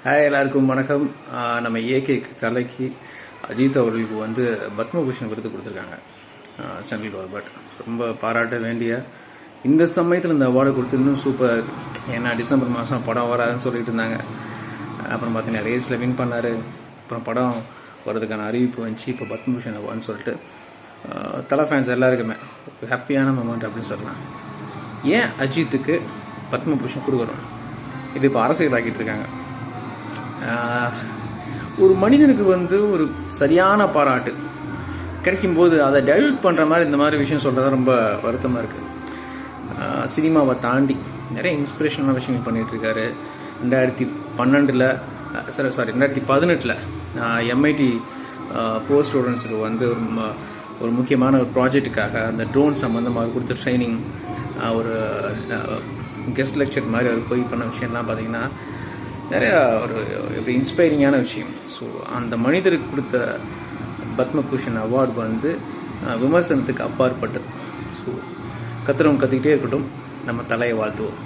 Hi, எல்லாருக்கும் வணக்கம். நம்ம ஏகே கலைக்கு அஜித் அவர்களுக்கு வந்து பத்மபூஷன் விருது கொடுத்துருக்காங்க சென்ட்ரல் கவர்மெண்ட். ரொம்ப பாராட்ட வேண்டிய இந்த சமயத்தில் இந்த அவார்டு கொடுத்து இன்னும் சூப்பர். ஏன்னா டிசம்பர் மாதம் படம் வராதுன்னு சொல்லிட்டு இருந்தாங்க. அப்புறம் பார்த்தீங்கன்னா ரேஸில் வின் பண்ணார். அப்புறம் படம் வர்றதுக்கான அறிவிப்பு வந்துச்சு. இப்போ பத்மபூஷன் அவார்டுன்னு சொல்லிட்டு தலை ஃபேன்ஸ் எல்லாருக்குமே ஒரு ஹாப்பியான மூமெண்ட் அப்படின்னு சொல்லலாம். ஏன் அஜித்துக்கு பத்மபூஷன் கொடுக்கணும்? இது இப்போ அரசியலாக்கிட்டு இருக்காங்க. ஒரு மனிதனுக்கு வந்து ஒரு சரியான பாராட்டு கிடைக்கும்போது அதை டைல்யூட் பண்ணுற மாதிரி இந்த மாதிரி விஷயம் சொல்கிறது ரொம்ப வருத்தமாக இருக்குது. சினிமாவை தாண்டி நிறைய இன்ஸ்பிரேஷனான விஷயங்கள் பண்ணிகிட்ருக்காரு. 2018 எம்ஐடி போஸ்ட் ஸ்டூடெண்ட்ஸுக்கு வந்து ஒரு முக்கியமான ஒரு ப்ராஜெக்ட்டுக்காக அந்த ட்ரோன் சம்மந்தமாக கொடுத்த ட்ரைனிங், ஒரு கெஸ்ட் லெக்சர் மாதிரி அவர் போய் பண்ண விஷயம்லாம் பார்த்திங்கன்னா நிறையா ஒரு எப்படி இன்ஸ்பைரிங்கான விஷயம். ஸோ அந்த மனிதருக்கு கொடுத்த பத்மபூஷன் அவார்டு வந்து விமர்சனத்துக்கு அப்பாற்பட்டது. ஸோ கத்துறவங்க கற்றுக்கிட்டே இருக்கட்டும், நம்ம தலையை வாழ்த்துவோம்.